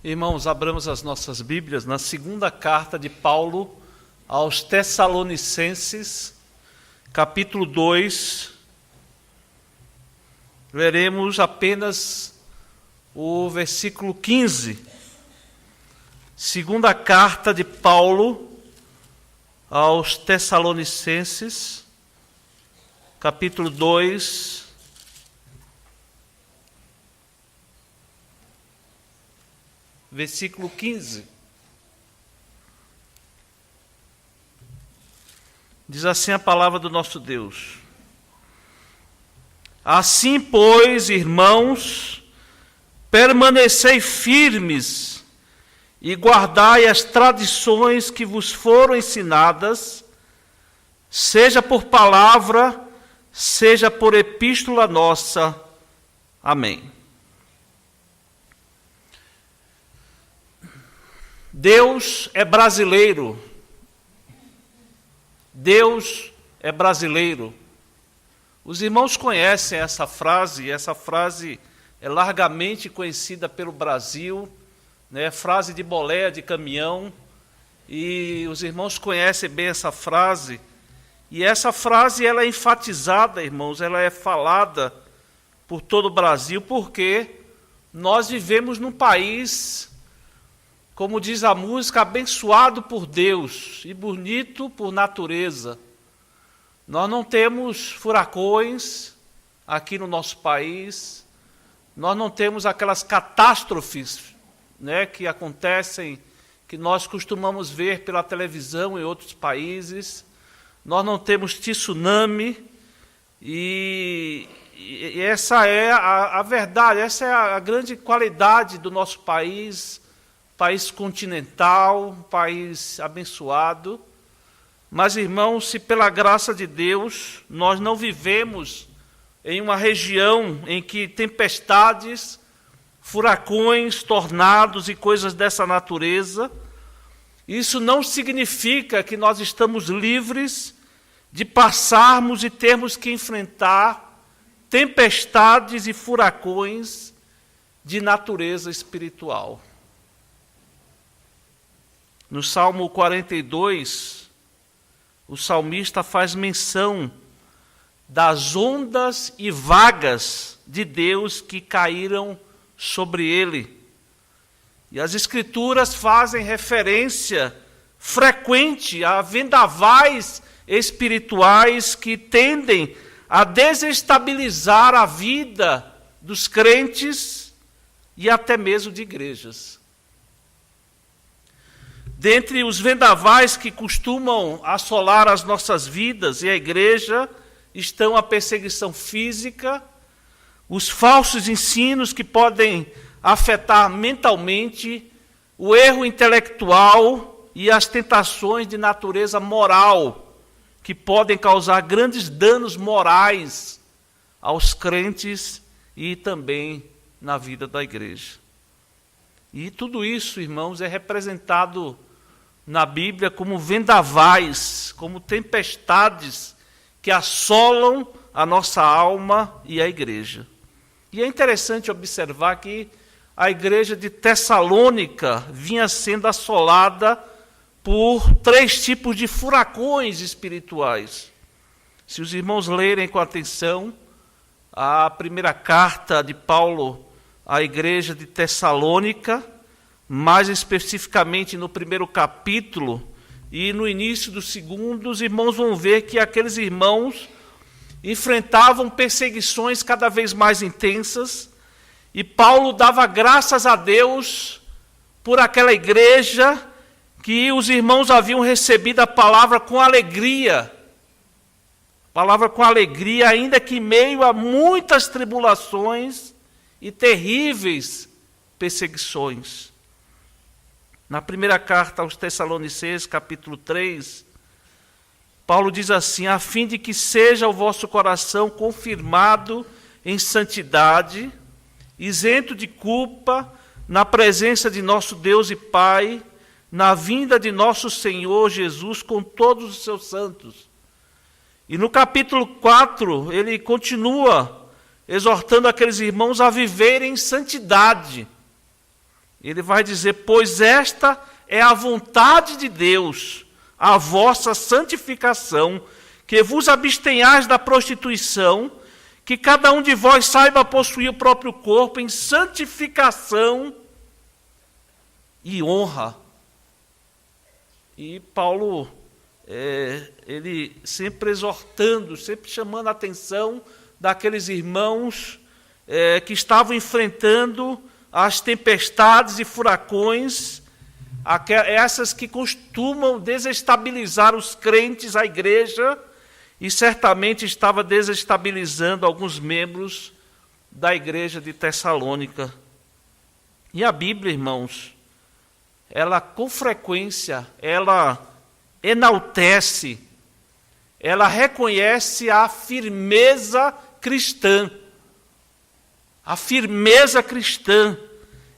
Irmãos, abramos as nossas Bíblias na segunda carta de Paulo aos Tessalonicenses, capítulo 2. Veremos apenas o versículo 15. Segunda carta de Paulo aos Tessalonicenses, capítulo 2. Versículo 15. Diz assim a palavra do nosso Deus: Assim, pois, irmãos, permanecei firmes e guardai as tradições que vos foram ensinadas, seja por palavra, seja por epístola nossa. Amém. Deus é brasileiro. Deus é brasileiro. Os irmãos conhecem essa frase é largamente conhecida pelo Brasil, né? Frase de boleia de caminhão, e os irmãos conhecem bem essa frase. E essa frase ela é enfatizada, irmãos, ela é falada por todo o Brasil, porque nós vivemos num país, como diz a música, abençoado por Deus e bonito por natureza. Nós não temos furacões aqui no nosso país, nós não temos aquelas catástrofes, né, que acontecem, que nós costumamos ver pela televisão em outros países. Nós não temos tsunami, e essa é a verdade, essa é a grande qualidade do nosso país. País continental, país abençoado. Mas, irmãos, se pela graça de Deus nós não vivemos em uma região em que tempestades, furacões, tornados e coisas dessa natureza, isso não significa que nós estamos livres de passarmos e termos que enfrentar tempestades e furacões de natureza espiritual. No Salmo 42, o salmista faz menção das ondas e vagas de Deus que caíram sobre ele. E as Escrituras fazem referência frequente a vendavais espirituais que tendem a desestabilizar a vida dos crentes e até mesmo de igrejas. Dentre os vendavais que costumam assolar as nossas vidas e a igreja, estão a perseguição física, os falsos ensinos que podem afetar mentalmente, o erro intelectual e as tentações de natureza moral, que podem causar grandes danos morais aos crentes e também na vida da igreja. E tudo isso, irmãos, é representado na Bíblia como vendavais, como tempestades que assolam a nossa alma e a igreja. E é interessante observar que a igreja de Tessalônica vinha sendo assolada por 3 tipos de furacões espirituais. Se os irmãos lerem com atenção a primeira carta de Paulo à igreja de Tessalônica, mais especificamente no primeiro capítulo e no início do segundo, os irmãos vão ver que aqueles irmãos enfrentavam perseguições cada vez mais intensas, e Paulo dava graças a Deus por aquela igreja, que os irmãos haviam recebido a palavra com alegria, ainda que em meio a muitas tribulações e terríveis perseguições. Na primeira carta aos Tessalonicenses, capítulo 3, Paulo diz assim: a fim de que seja o vosso coração confirmado em santidade, isento de culpa, na presença de nosso Deus e Pai, na vinda de nosso Senhor Jesus com todos os seus santos. E no capítulo 4, ele continua exortando aqueles irmãos a viverem em santidade. Ele vai dizer: pois esta é a vontade de Deus, a vossa santificação, que vos abstenhais da prostituição, que cada um de vós saiba possuir o próprio corpo em santificação e honra. E Paulo, ele sempre exortando, sempre chamando a atenção daqueles irmãos que estavam enfrentando as tempestades e furacões, essas que costumam desestabilizar os crentes, a igreja, e certamente estava desestabilizando alguns membros da igreja de Tessalônica. E a Bíblia, irmãos, ela com frequência, ela enaltece, ela reconhece a firmeza cristã. A firmeza cristã,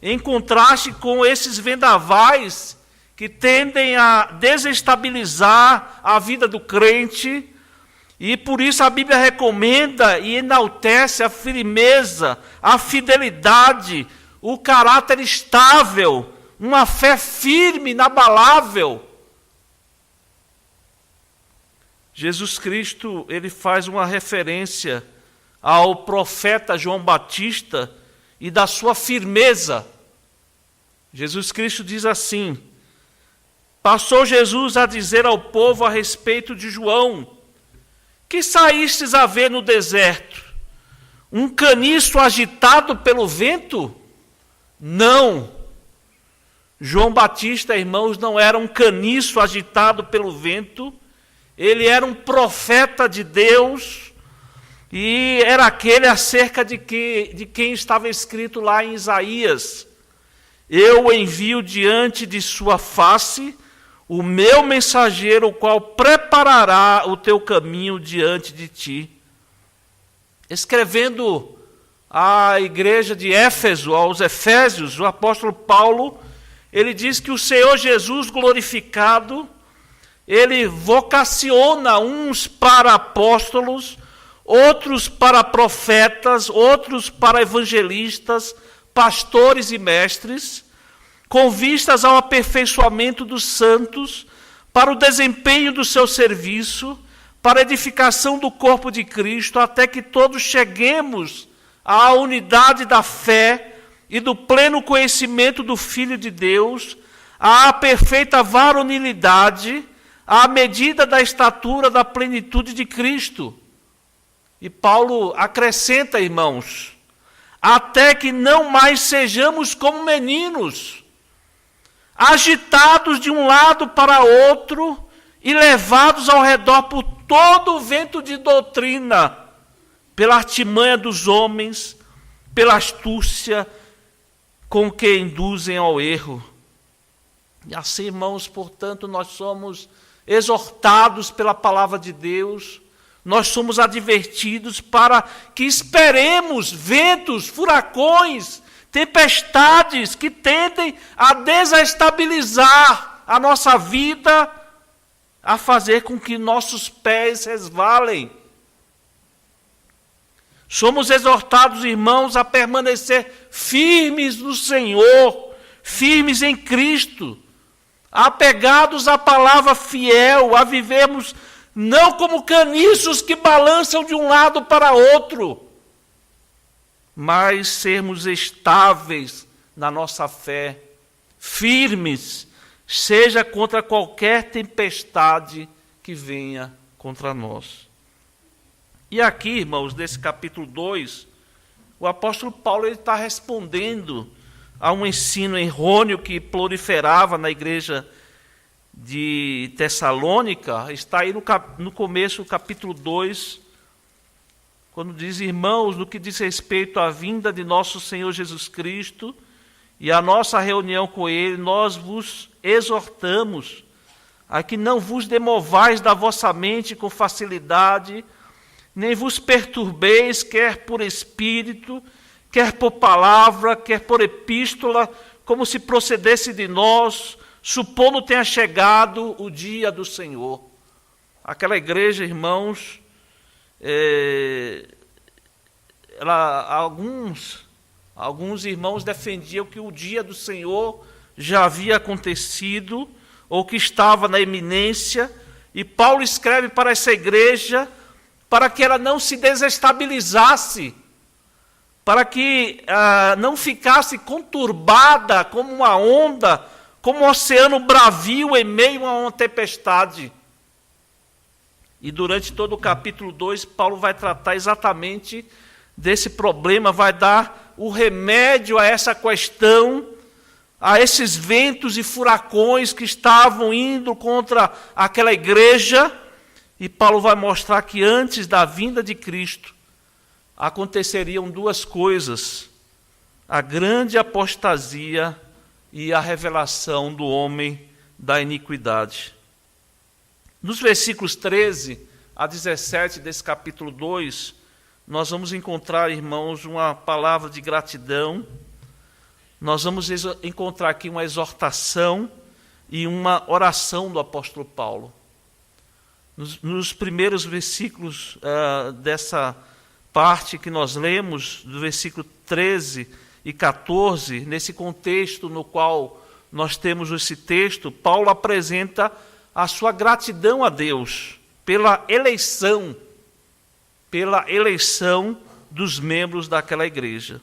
em contraste com esses vendavais que tendem a desestabilizar a vida do crente, e por isso a Bíblia recomenda e enaltece a firmeza, a fidelidade, o caráter estável, uma fé firme, inabalável. Jesus Cristo, ele faz uma referência ao profeta João Batista e da sua firmeza. Jesus Cristo diz assim: passou Jesus a dizer ao povo a respeito de João: que saístes a ver no deserto? Um caniço agitado pelo vento? Não. João Batista, irmãos, não era um caniço agitado pelo vento, ele era um profeta de Deus, e era aquele acerca de quem estava escrito lá em Isaías: eu envio diante de sua face o meu mensageiro, o qual preparará o teu caminho diante de ti. Escrevendo à igreja de Éfeso, aos Efésios, o apóstolo Paulo, ele diz que o Senhor Jesus glorificado, ele vocaciona uns para apóstolos, outros para profetas, outros para evangelistas, pastores e mestres, com vistas ao aperfeiçoamento dos santos, para o desempenho do seu serviço, para a edificação do corpo de Cristo, até que todos cheguemos à unidade da fé e do pleno conhecimento do Filho de Deus, à perfeita varonilidade, à medida da estatura da plenitude de Cristo. E Paulo acrescenta, irmãos, até que não mais sejamos como meninos, agitados de um lado para outro e levados ao redor por todo o vento de doutrina, pela artimanha dos homens, pela astúcia com que induzem ao erro. E assim, irmãos, portanto, nós somos exortados pela palavra de Deus, nós somos advertidos para que esperemos ventos, furacões, tempestades que tendem a desestabilizar a nossa vida, a fazer com que nossos pés resvalem. Somos exortados, irmãos, a permanecer firmes no Senhor, firmes em Cristo, apegados à palavra fiel, a vivermos não como caniços que balançam de um lado para outro, mas sermos estáveis na nossa fé, firmes, seja contra qualquer tempestade que venha contra nós. E aqui, irmãos, nesse capítulo 2, o apóstolo Paulo está respondendo a um ensino errôneo que proliferava na igreja de Tessalônica. Está aí no começo do capítulo 2, quando diz: irmãos, no que diz respeito à vinda de nosso Senhor Jesus Cristo e à nossa reunião com Ele, nós vos exortamos a que não vos demovais da vossa mente com facilidade, nem vos perturbeis, quer por espírito, quer por palavra, quer por epístola, como se procedesse de nós, supondo tenha chegado o dia do Senhor. Aquela igreja, irmãos, alguns Alguns irmãos defendiam que o dia do Senhor já havia acontecido, ou que estava na iminência, e Paulo escreve para essa igreja para que ela não se desestabilizasse, para que não ficasse conturbada como uma onda, como um oceano bravio em meio a uma tempestade. E durante todo o capítulo 2, Paulo vai tratar exatamente desse problema, vai dar o remédio a essa questão, a esses ventos e furacões que estavam indo contra aquela igreja. E Paulo vai mostrar que antes da vinda de Cristo aconteceriam duas coisas: a grande apostasia e a revelação do homem da iniquidade. Nos versículos 13 a 17 desse capítulo 2, nós vamos encontrar, irmãos, uma palavra de gratidão. Nós vamos encontrar aqui uma exortação e uma oração do apóstolo Paulo. Nos primeiros versículos dessa parte que nós lemos, do versículo 13 e 14, nesse contexto no qual nós temos esse texto, Paulo apresenta a sua gratidão a Deus pela eleição dos membros daquela igreja.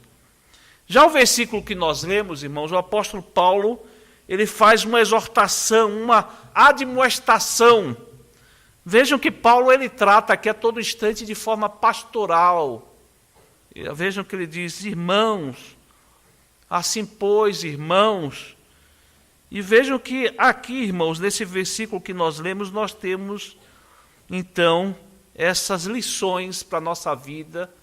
Já o versículo que nós lemos, irmãos, o apóstolo Paulo, ele faz uma exortação, uma admoestação. Vejam que Paulo ele trata aqui a todo instante de forma pastoral. Vejam que ele diz: irmãos, assim pois, irmãos. E vejam que aqui, irmãos, nesse versículo que nós lemos, nós temos, então, essas lições para a nossa vida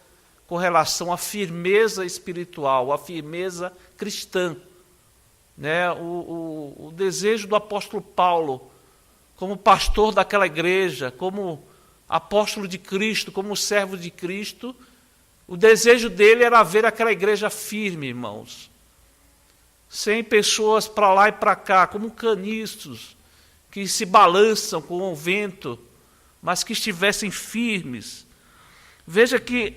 com relação à firmeza espiritual, à firmeza cristã. Né? O desejo do apóstolo Paulo, como pastor daquela igreja, como apóstolo de Cristo, como servo de Cristo, o desejo dele era ver aquela igreja firme, irmãos. Sem pessoas para lá e para cá, como caniços, que se balançam com o vento, mas que estivessem firmes. Veja que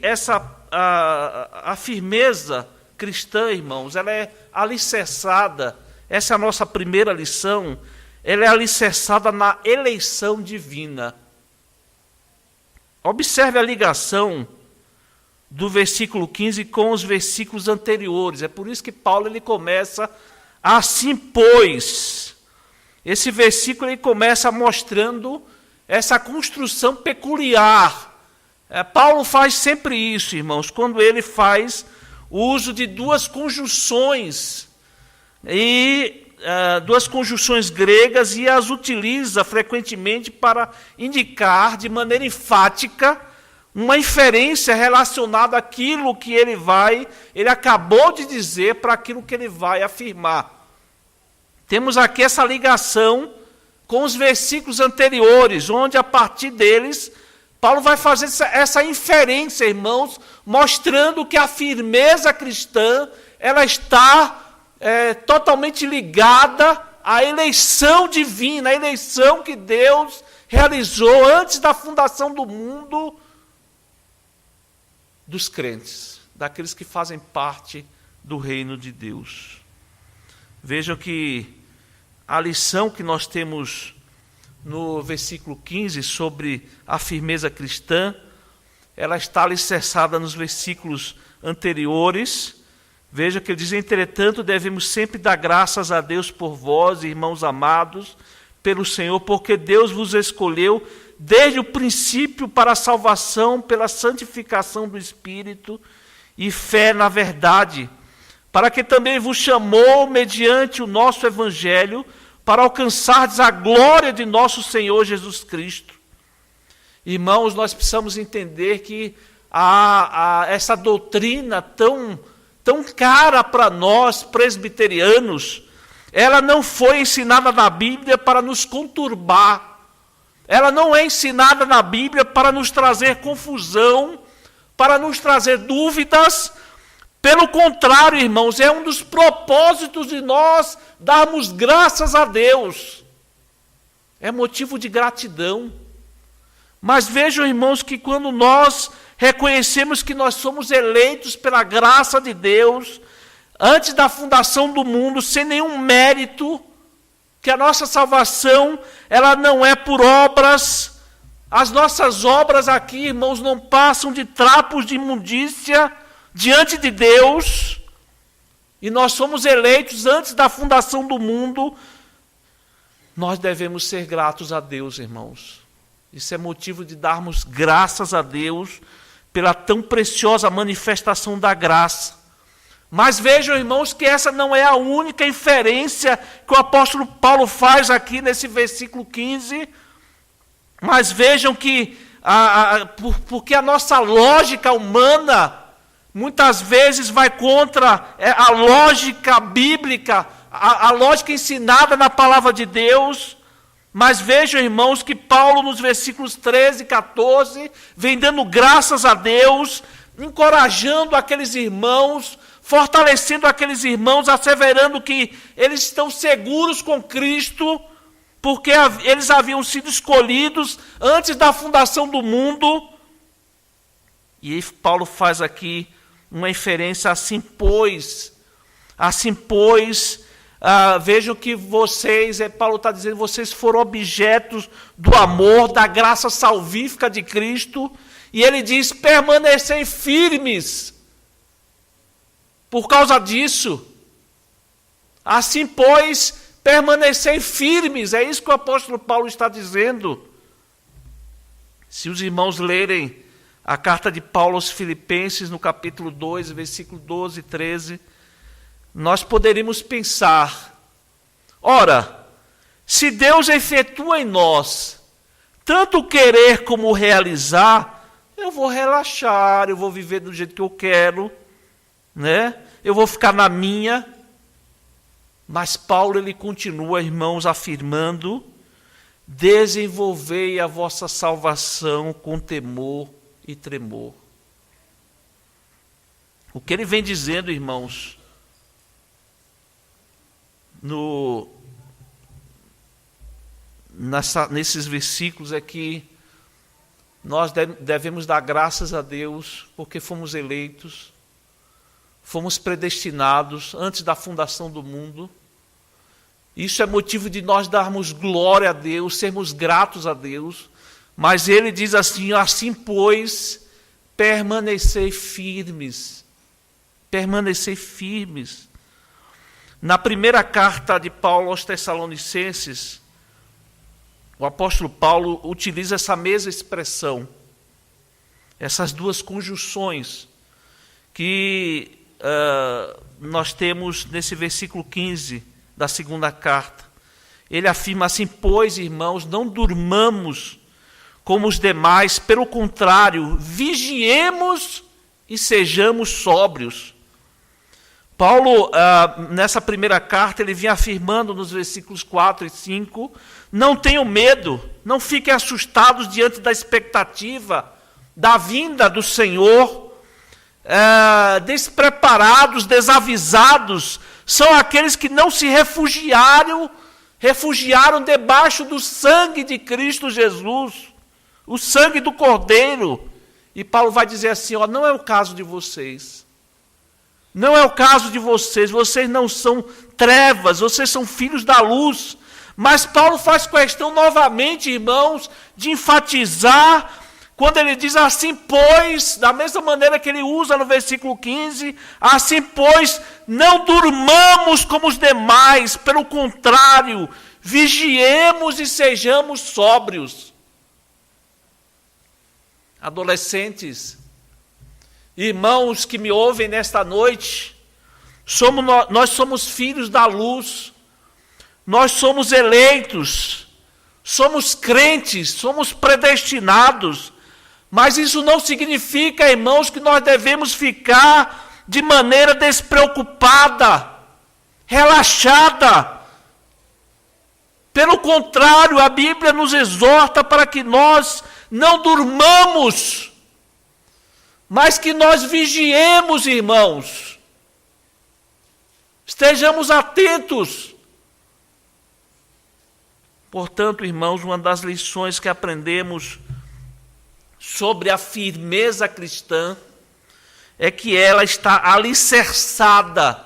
a firmeza cristã, irmãos, ela é alicerçada, essa é a nossa primeira lição, ela é alicerçada na eleição divina. Observe a ligação do versículo 15 com os versículos anteriores. É por isso que Paulo ele começa assim, pois. Esse versículo ele começa mostrando essa construção peculiar. Paulo faz sempre isso, irmãos, quando ele faz o uso de duas conjunções, duas conjunções gregas, e as utiliza frequentemente para indicar de maneira enfática uma inferência relacionada àquilo que ele acabou de dizer para aquilo que ele vai afirmar. Temos aqui essa ligação com os versículos anteriores, onde a partir deles, Paulo vai fazer essa inferência, irmãos, mostrando que a firmeza cristã, ela está totalmente ligada à eleição divina, à eleição que Deus realizou antes da fundação do mundo, dos crentes, daqueles que fazem parte do reino de Deus. Vejam que a lição que nós temos no versículo 15 sobre a firmeza cristã, ela está alicerçada nos versículos anteriores. Veja que ele diz: entretanto, devemos sempre dar graças a Deus por vós, irmãos amados, pelo Senhor, porque Deus vos escolheu desde o princípio para a salvação, pela santificação do Espírito e fé na verdade, para que também vos chamou mediante o nosso Evangelho, para alcançardes a glória de nosso Senhor Jesus Cristo. Irmãos, nós precisamos entender que essa doutrina tão cara para nós, presbiterianos, ela não foi ensinada na Bíblia para nos conturbar. Ela não é ensinada na Bíblia para nos trazer confusão, para nos trazer dúvidas. Pelo contrário, irmãos, é um dos propósitos de nós darmos graças a Deus. É motivo de gratidão. Mas vejam, irmãos, que quando nós reconhecemos que nós somos eleitos pela graça de Deus, antes da fundação do mundo, sem nenhum mérito, que a nossa salvação, ela não é por obras. As nossas obras aqui, irmãos, não passam de trapos de imundícia diante de Deus, e nós somos eleitos antes da fundação do mundo. Nós devemos ser gratos a Deus, irmãos. Isso é motivo de darmos graças a Deus pela tão preciosa manifestação da graça. Mas vejam, irmãos, que essa não é a única inferência que o apóstolo Paulo faz aqui nesse versículo 15. Mas vejam que, porque a nossa lógica humana, muitas vezes vai contra a lógica bíblica, a lógica ensinada na palavra de Deus. Mas vejam, irmãos, que Paulo, nos versículos 13 e 14, vem dando graças a Deus, encorajando aqueles irmãos, fortalecendo aqueles irmãos, asseverando que eles estão seguros com Cristo, porque eles haviam sido escolhidos antes da fundação do mundo. E Paulo faz aqui uma inferência: assim, pois, vejam que vocês, Paulo está dizendo, vocês foram objetos do amor, da graça salvífica de Cristo, e ele diz: permanecei firmes por causa disso. Assim, pois, permanecei firmes, é isso que o apóstolo Paulo está dizendo. Se os irmãos lerem a carta de Paulo aos Filipenses, no capítulo 2, versículo 12 e 13, nós poderíamos pensar: ora, se Deus efetua em nós tanto o querer como o realizar, eu vou relaxar, eu vou viver do jeito que eu quero, né? Eu vou ficar na minha. Mas Paulo, ele continua, irmãos, afirmando: desenvolvei a vossa salvação com temor e tremor. O que ele vem dizendo, irmãos, nesses versículos é que nós devemos dar graças a Deus porque fomos eleitos, fomos predestinados antes da fundação do mundo. Isso é motivo de nós darmos glória a Deus, sermos gratos a Deus. Mas ele diz assim: assim, pois, permanecei firmes. Permanecei firmes. Na primeira carta de Paulo aos Tessalonicenses, o apóstolo Paulo utiliza essa mesma expressão, essas duas conjunções que nós temos nesse versículo 15 da segunda carta. Ele afirma assim: pois, irmãos, não durmamos como os demais, pelo contrário, vigiemos e sejamos sóbrios. Paulo, nessa primeira carta, ele vinha afirmando nos versículos 4 e 5, não tenham medo, não fiquem assustados diante da expectativa da vinda do Senhor. Despreparados, desavisados, são aqueles que não se refugiaram debaixo do sangue de Cristo Jesus, o sangue do Cordeiro. E Paulo vai dizer assim: não é o caso de vocês. Não é o caso de vocês. Vocês não são trevas, vocês são filhos da luz. Mas Paulo faz questão novamente, irmãos, de enfatizar, quando ele diz assim, pois, da mesma maneira que ele usa no versículo 15, assim, pois, não durmamos como os demais, pelo contrário, vigiemos e sejamos sóbrios. Adolescentes, irmãos que me ouvem nesta noite, nós somos filhos da luz, nós somos eleitos, somos crentes, somos predestinados, mas isso não significa, irmãos, que nós devemos ficar de maneira despreocupada, relaxada. Pelo contrário, a Bíblia nos exorta para que nós não durmamos, mas que nós vigiemos, irmãos. Estejamos atentos. Portanto, irmãos, uma das lições que aprendemos sobre a firmeza cristã é que ela está alicerçada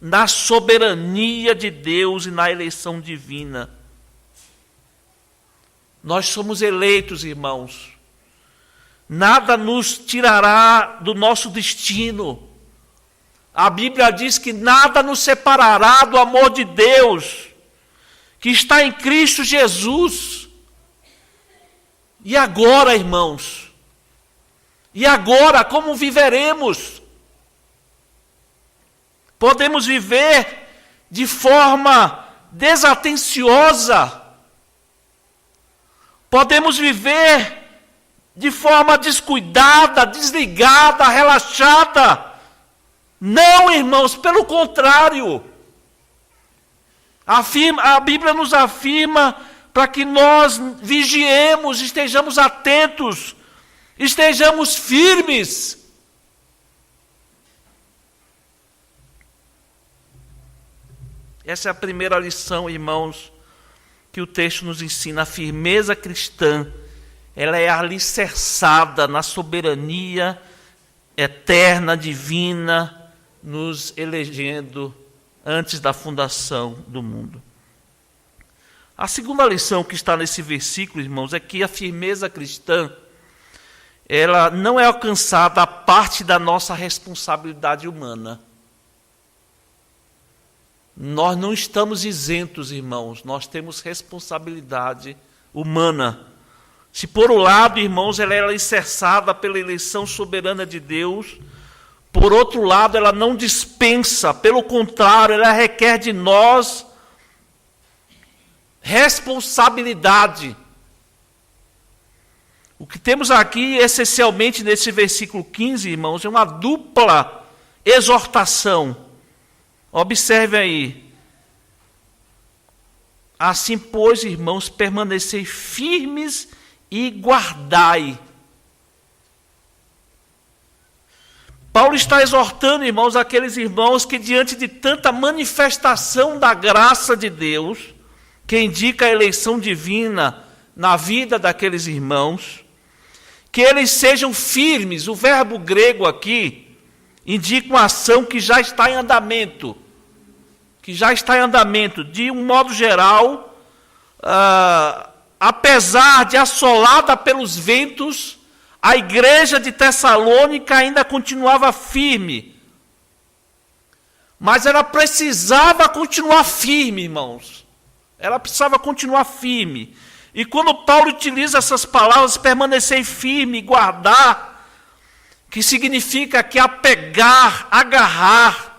na soberania de Deus e na eleição divina. Nós somos eleitos, irmãos. Nada nos tirará do nosso destino. A Bíblia diz que nada nos separará do amor de Deus, que está em Cristo Jesus. E agora, irmãos? E agora, como viveremos? Podemos viver de forma desatenciosa. Podemos viver de forma descuidada, desligada, relaxada. Não, irmãos, pelo contrário. A Bíblia nos afirma para que nós vigiemos, estejamos atentos, estejamos firmes. Essa é a primeira lição, irmãos, que o texto nos ensina. A firmeza cristã, ela é alicerçada na soberania eterna, divina, nos elegendo antes da fundação do mundo. A segunda lição que está nesse versículo, irmãos, é que a firmeza cristã, ela não é alcançada a parte da nossa responsabilidade humana. Nós não estamos isentos, irmãos, nós temos responsabilidade humana. Se por um lado, irmãos, ela é alicerçada pela eleição soberana de Deus, por outro lado, ela não dispensa, pelo contrário, ela requer de nós responsabilidade. O que temos aqui, essencialmente, nesse versículo 15, irmãos, é uma dupla exortação. Observe aí. Assim, pois, irmãos, permanecei firmes e guardai. Paulo está exortando, irmãos, aqueles irmãos que diante de tanta manifestação da graça de Deus, que indica a eleição divina na vida daqueles irmãos, que eles sejam firmes. O verbo grego aqui indica uma ação que já está em andamento. De um modo geral, apesar de assolada pelos ventos, a igreja de Tessalônica ainda continuava firme. Mas ela precisava continuar firme, irmãos. Ela precisava continuar firme. E quando Paulo utiliza essas palavras, permanecer firme, guardar, que significa que apegar, agarrar.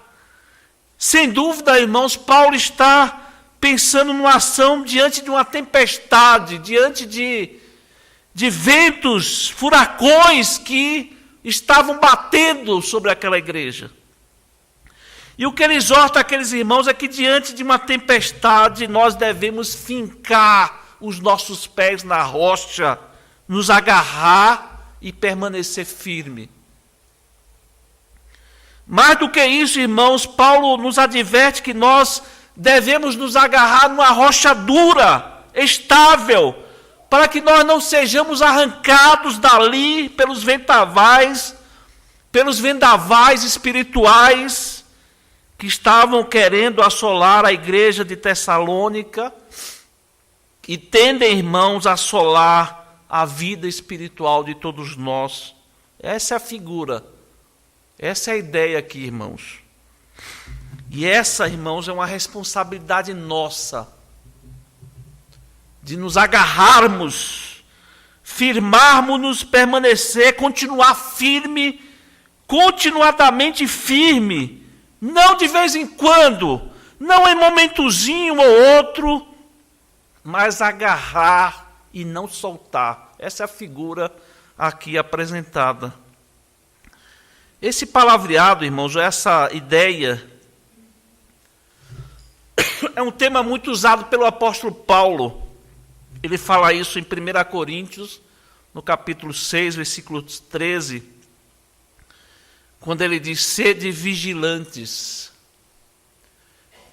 Sem dúvida, irmãos, Paulo está pensando numa ação diante de uma tempestade, diante de ventos, furacões que estavam batendo sobre aquela igreja. E o que ele exorta aqueles irmãos é que diante de uma tempestade nós devemos fincar os nossos pés na rocha, nos agarrar e permanecer firme. Mais do que isso, irmãos, Paulo nos adverte que nós devemos nos agarrar numa rocha dura, estável, para que nós não sejamos arrancados dali pelos vendavais espirituais que estavam querendo assolar a igreja de Tessalônica e tendem, irmãos, a assolar a vida espiritual de todos nós. Essa é a figura, essa é a ideia aqui, irmãos. E essa, irmãos, é uma responsabilidade nossa, de nos agarrarmos, firmarmos-nos, permanecer, continuar firme, continuadamente firme, não de vez em quando, não em momentozinho ou outro, mas agarrar e não soltar. Essa é a figura aqui apresentada. Esse palavreado, irmãos, essa ideia, é um tema muito usado pelo apóstolo Paulo. Ele fala isso em 1 Coríntios, no capítulo 6, versículo 13, quando ele diz: sede vigilantes,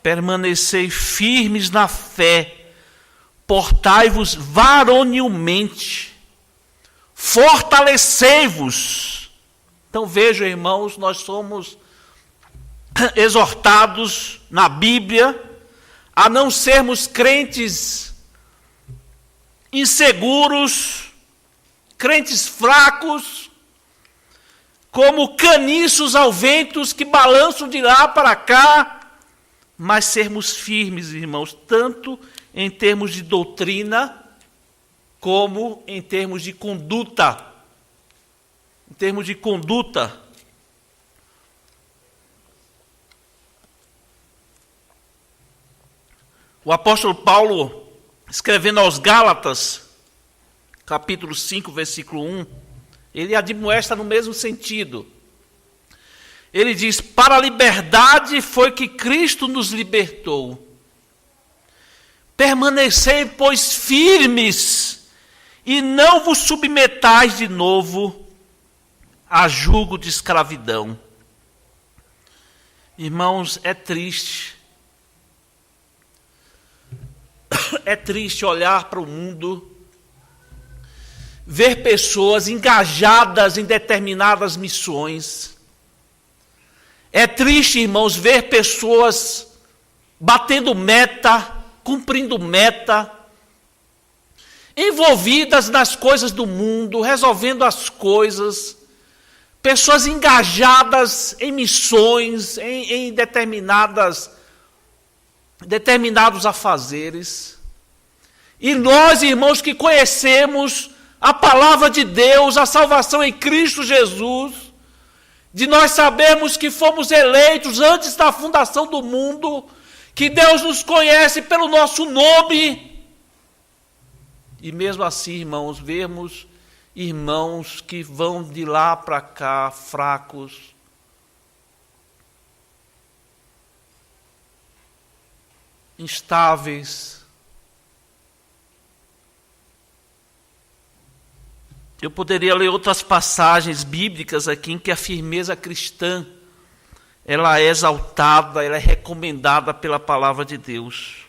permanecei firmes na fé, portai-vos varonilmente, fortalecei-vos. Então vejam, irmãos, nós somos exortados na Bíblia a não sermos crentes inseguros, crentes fracos, como caniços ao vento que balançam de lá para cá, mas sermos firmes, irmãos, tanto em termos de doutrina, como em termos de conduta. Em termos de conduta. O apóstolo Paulo, escrevendo aos Gálatas, capítulo 5, versículo 1, ele admoesta no mesmo sentido. Ele diz: para a liberdade foi que Cristo nos libertou. Permanecei, pois, firmes, e não vos submetais de novo a jugo de escravidão. Irmãos, é triste. É triste olhar para o mundo, ver pessoas engajadas em determinadas missões. É triste, irmãos, ver pessoas batendo meta, cumprindo meta, envolvidas nas coisas do mundo, resolvendo as coisas, pessoas engajadas em missões, em determinados afazeres. E nós, irmãos, que conhecemos a palavra de Deus, a salvação em Cristo Jesus, de nós sabermos que fomos eleitos antes da fundação do mundo, que Deus nos conhece pelo nosso nome. E mesmo assim, irmãos, vemos irmãos que vão de lá para cá fracos, instáveis. Eu poderia ler outras passagens bíblicas aqui em que a firmeza cristã, ela é exaltada, ela é recomendada pela palavra de Deus.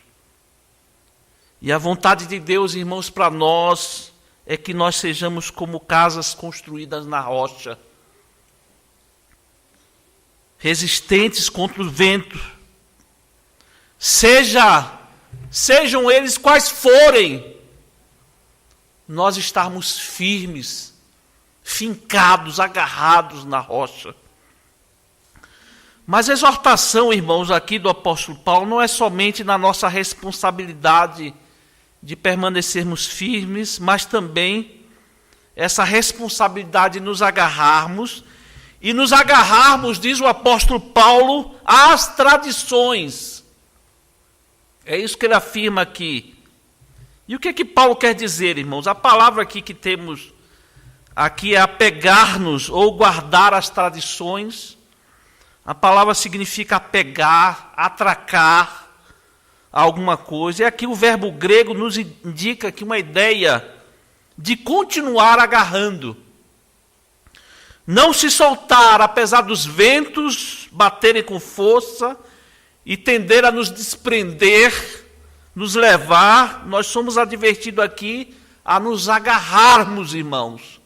E a vontade de Deus, irmãos, para nós, é que nós sejamos como casas construídas na rocha, resistentes contra o vento, sejam eles quais forem, nós estarmos firmes, fincados, agarrados na rocha. Mas a exortação, irmãos, aqui do apóstolo Paulo não é somente na nossa responsabilidade de permanecermos firmes, mas também essa responsabilidade de nos agarrarmos, diz o apóstolo Paulo, às tradições. É isso que ele afirma aqui. E o que Paulo quer dizer, irmãos? A palavra aqui que temos aqui é apegar-nos ou guardar as tradições. A palavra significa apegar, atracar a alguma coisa. E aqui o verbo grego nos indica aqui uma ideia de continuar agarrando. Não se soltar, apesar dos ventos baterem com força e tender a nos desprender, nos levar. Nós somos advertidos aqui a nos agarrarmos, irmãos.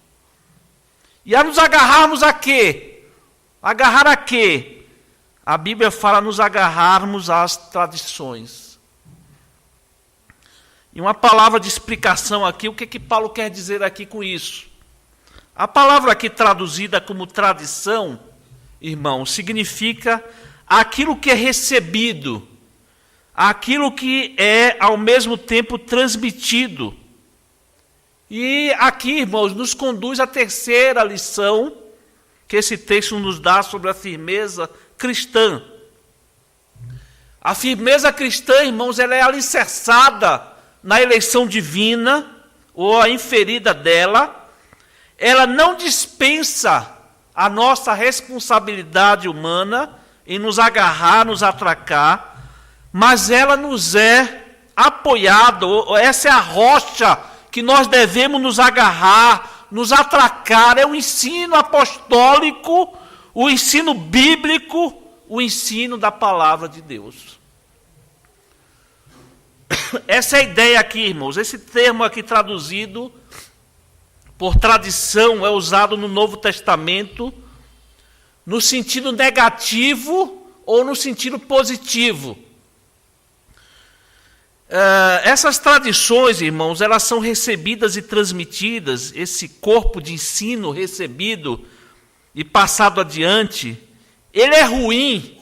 E a nos agarrarmos a quê? Agarrar a quê? A Bíblia fala nos agarrarmos às tradições. E uma palavra de explicação aqui, o que Paulo quer dizer aqui com isso? A palavra aqui traduzida como tradição, irmão, significa aquilo que é recebido, aquilo que é ao mesmo tempo transmitido. E aqui, irmãos, nos conduz à terceira lição que esse texto nos dá sobre a firmeza cristã. A firmeza cristã, irmãos, ela é alicerçada na eleição divina, ou a inferida dela. Ela não dispensa a nossa responsabilidade humana em nos agarrar, nos atracar, mas ela nos é apoiada, essa é a rocha que nós devemos nos agarrar, nos atracar. É o ensino apostólico, o ensino bíblico, o ensino da palavra de Deus. Essa é a ideia aqui, irmãos. Esse termo aqui traduzido por tradição, é usado no Novo Testamento no sentido negativo ou no sentido positivo. Essas tradições, irmãos, elas são recebidas e transmitidas, esse corpo de ensino recebido e passado adiante, ele é ruim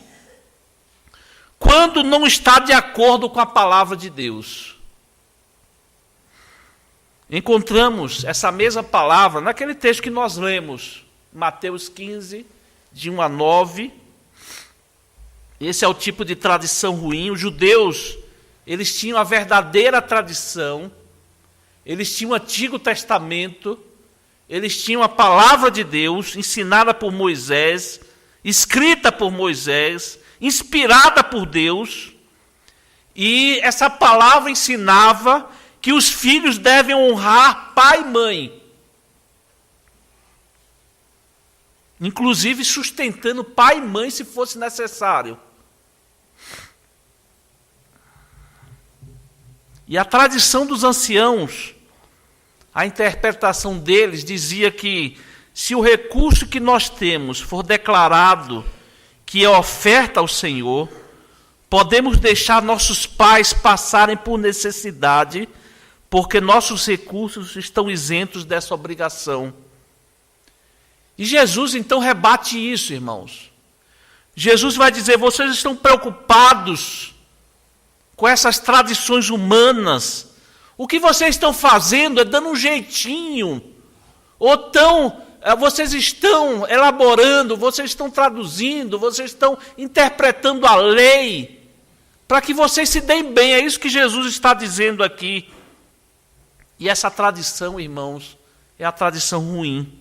quando não está de acordo com a palavra de Deus. Encontramos essa mesma palavra naquele texto que nós lemos, Mateus 15, de 1 a 9. Esse é o tipo de tradição ruim. Os judeus, eles tinham a verdadeira tradição, eles tinham o Antigo Testamento, eles tinham a palavra de Deus, ensinada por Moisés, escrita por Moisés, inspirada por Deus, e essa palavra ensinava que os filhos devem honrar pai e mãe, inclusive sustentando pai e mãe se fosse necessário. E a tradição dos anciãos, a interpretação deles dizia que se o recurso que nós temos for declarado que é oferta ao Senhor, podemos deixar nossos pais passarem por necessidade, porque nossos recursos estão isentos dessa obrigação. E Jesus então rebate isso, irmãos. Jesus vai dizer: vocês estão preocupados com essas tradições humanas. O que vocês estão fazendo é dando um jeitinho, vocês estão elaborando, vocês estão traduzindo, vocês estão interpretando a lei, para que vocês se deem bem. É isso que Jesus está dizendo aqui. E essa tradição, irmãos, é a tradição ruim.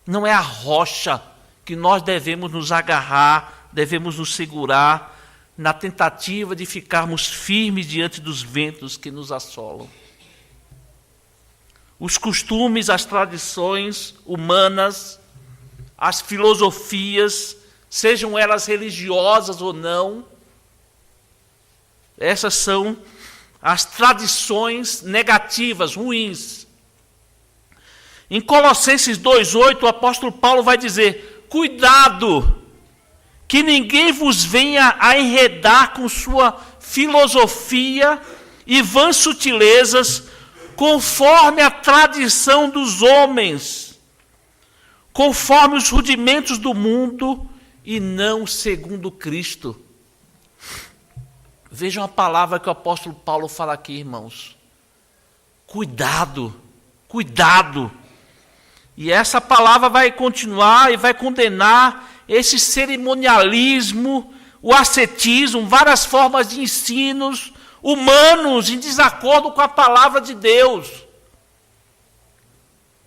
Não é a rocha que nós devemos nos agarrar, devemos nos segurar, na tentativa de ficarmos firmes diante dos ventos que nos assolam. Os costumes, as tradições humanas, as filosofias, sejam elas religiosas ou não, essas são as tradições negativas, ruins. Em Colossenses 2,8, o apóstolo Paulo vai dizer: cuidado, que ninguém vos venha a enredar com sua filosofia e vãs sutilezas, conforme a tradição dos homens, conforme os rudimentos do mundo, e não segundo Cristo. Vejam a palavra que o apóstolo Paulo fala aqui, irmãos. Cuidado, cuidado. E essa palavra vai continuar e vai condenar esse cerimonialismo, o ascetismo, várias formas de ensinos humanos em desacordo com a palavra de Deus.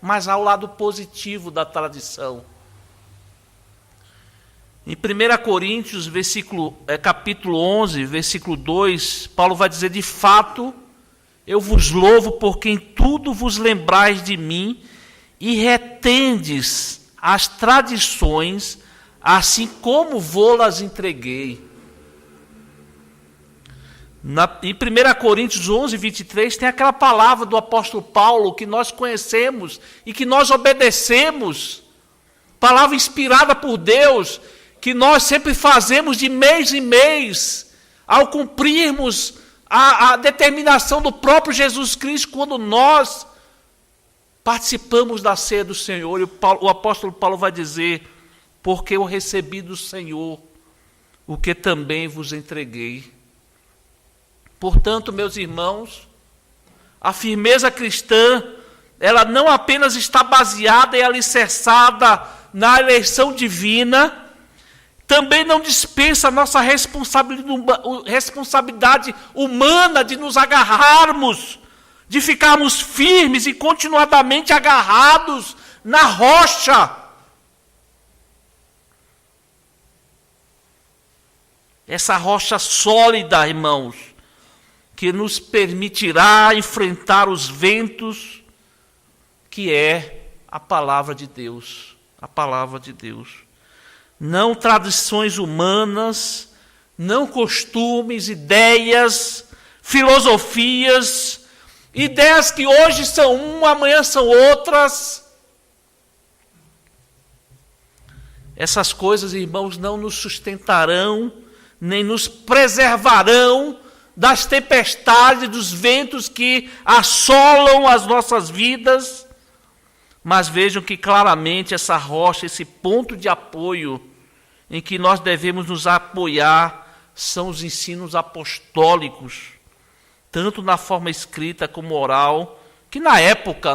Mas há o lado positivo da tradição. Em 1 Coríntios, capítulo 11, versículo 2, Paulo vai dizer: de fato, eu vos louvo porque em tudo vos lembrais de mim e retendes as tradições, assim como vô-las entreguei. Em 1 Coríntios 11, 23, tem aquela palavra do apóstolo Paulo que nós conhecemos e que nós obedecemos, palavra inspirada por Deus, que nós sempre fazemos de mês em mês, ao cumprirmos a determinação do próprio Jesus Cristo, quando nós participamos da ceia do Senhor. E o apóstolo Paulo vai dizer: porque eu recebi do Senhor o que também vos entreguei. Portanto, meus irmãos, a firmeza cristã, ela não apenas está baseada e alicerçada na eleição divina, também não dispensa a nossa responsabilidade humana de nos agarrarmos, de ficarmos firmes e continuadamente agarrados na rocha. Essa rocha sólida, irmãos, que nos permitirá enfrentar os ventos, que é a palavra de Deus. A palavra de Deus. Não tradições humanas, não costumes, ideias, filosofias, ideias que hoje são uma, amanhã são outras. Essas coisas, irmãos, não nos sustentarão, nem nos preservarão das tempestades, dos ventos que assolam as nossas vidas. Mas vejam que claramente essa rocha, esse ponto de apoio em que nós devemos nos apoiar, são os ensinos apostólicos, tanto na forma escrita como oral, que na época,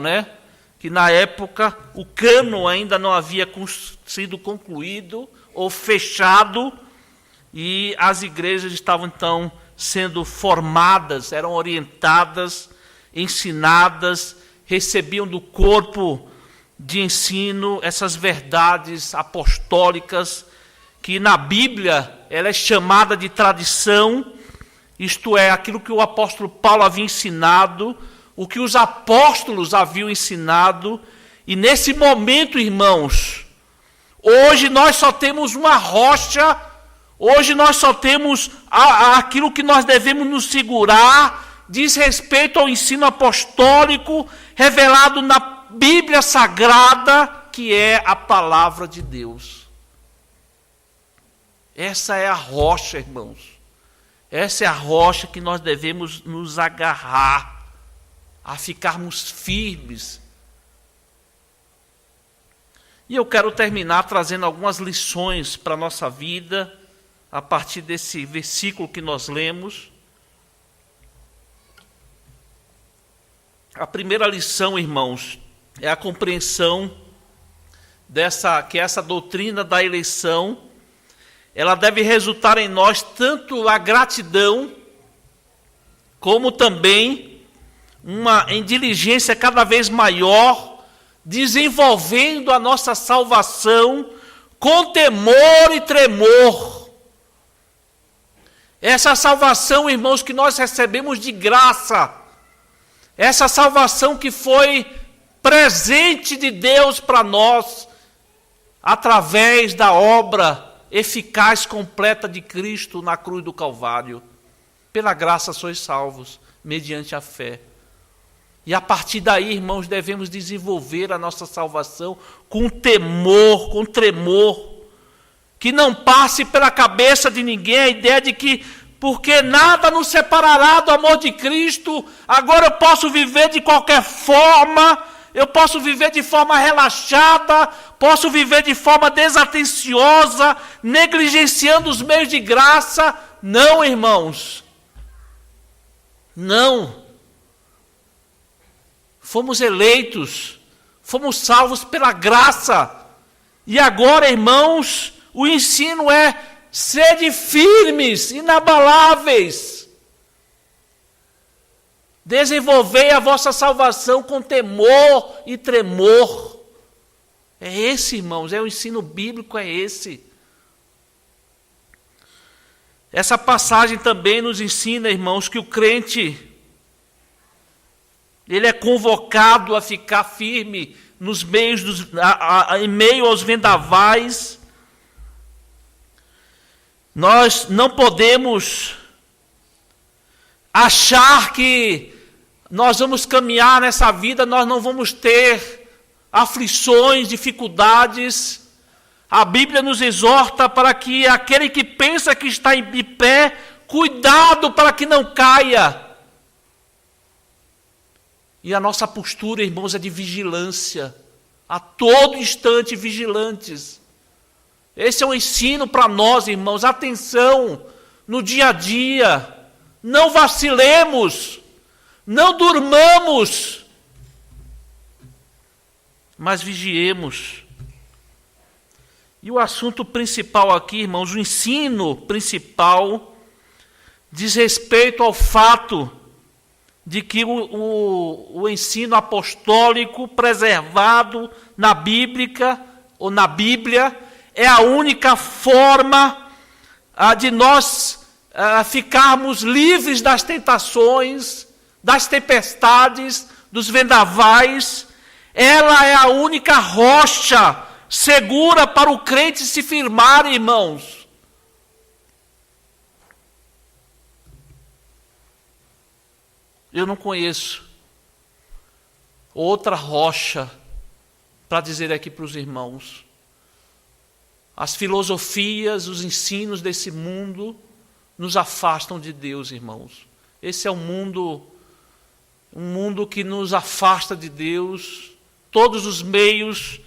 o cânon ainda não havia sido concluído ou fechado, e as igrejas estavam então sendo formadas, eram orientadas, ensinadas, recebiam do corpo de ensino essas verdades apostólicas, que na Bíblia ela é chamada de tradição, isto é, aquilo que o apóstolo Paulo havia ensinado, o que os apóstolos haviam ensinado. E nesse momento, irmãos, hoje nós só temos uma rocha, hoje nós só temos aquilo que nós devemos nos segurar, diz respeito ao ensino apostólico revelado na Bíblia Sagrada, que é a palavra de Deus. Essa é a rocha, irmãos. Essa é a rocha que nós devemos nos agarrar, a ficarmos firmes. E eu quero terminar trazendo algumas lições para a nossa vida, a partir desse versículo que nós lemos. A primeira lição, irmãos, é a compreensão que essa doutrina da eleição, ela deve resultar em nós tanto a gratidão, como também uma diligência cada vez maior, desenvolvendo a nossa salvação com temor e tremor. Essa salvação, irmãos, que nós recebemos de graça, essa salvação que foi presente de Deus para nós, através da obra eficaz, completa de Cristo na cruz do Calvário. Pela graça sois salvos, mediante a fé. E a partir daí, irmãos, devemos desenvolver a nossa salvação com temor, com tremor, que não passe pela cabeça de ninguém a ideia de que, porque nada nos separará do amor de Cristo, agora eu posso viver de qualquer forma, eu posso viver de forma relaxada, posso viver de forma desatenciosa, negligenciando os meios de graça. Não, irmãos. Não. Fomos eleitos, fomos salvos pela graça. E agora, irmãos, o ensino é: sede firmes, inabaláveis. Desenvolvei a vossa salvação com temor e tremor. É esse, irmãos, o ensino bíblico, é esse. Essa passagem também nos ensina, irmãos, que o crente, ele é convocado a ficar firme nos meios em meio aos vendavais. Nós não podemos achar que nós vamos caminhar nessa vida, nós não vamos ter aflições, dificuldades. A Bíblia nos exorta para que aquele que pensa que está de pé, cuidado para que não caia. E a nossa postura, irmãos, é de vigilância, a todo instante vigilantes. Esse é um ensino para nós, irmãos. Atenção no dia a dia. Não vacilemos, não durmamos, mas vigiemos. E o assunto principal aqui, irmãos, o ensino principal, diz respeito ao fato de que o ensino apostólico preservado na Bíblia, é a única forma de nós ficarmos livres das tentações, das tempestades, dos vendavais. Ela é a única rocha segura para o crente se firmar, irmãos. Eu não conheço outra rocha para dizer aqui para os irmãos. As filosofias, os ensinos desse mundo nos afastam de Deus, irmãos. Esse é um mundo que nos afasta de Deus. Todos os meios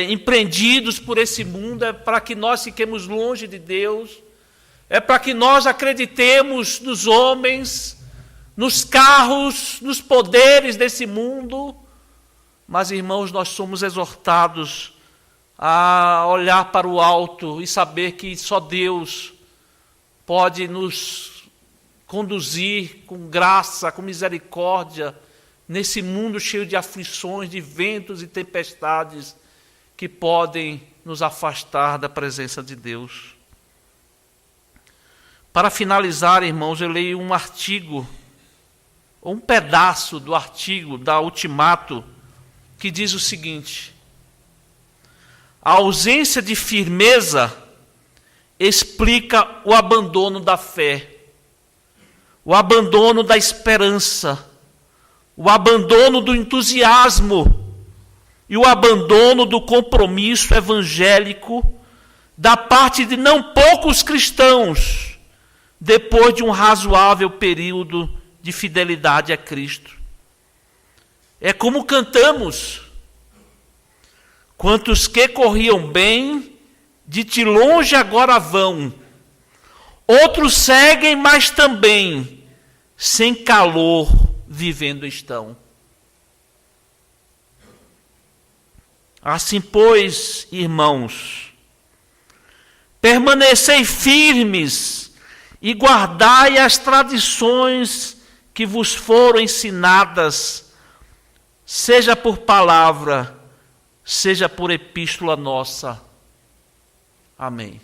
empreendidos por esse mundo é para que nós fiquemos longe de Deus, é para que nós acreditemos nos homens, nos carros, nos poderes desse mundo. Mas, irmãos, nós somos exortados a olhar para o alto e saber que só Deus pode nos conduzir com graça, com misericórdia, nesse mundo cheio de aflições, de ventos e tempestades que podem nos afastar da presença de Deus. Para finalizar, irmãos, eu leio um artigo, ou um pedaço do artigo da Ultimato, que diz o seguinte: a ausência de firmeza explica o abandono da fé, o abandono da esperança, o abandono do entusiasmo e o abandono do compromisso evangélico da parte de não poucos cristãos, depois de um razoável período de fidelidade a Cristo. É como cantamos: quantos que corriam bem, de ti longe agora vão, outros seguem, mas também sem calor vivendo estão. Assim, pois, irmãos, permanecei firmes e guardai as tradições que vos foram ensinadas, seja por palavra, seja por epístola nossa. Amém.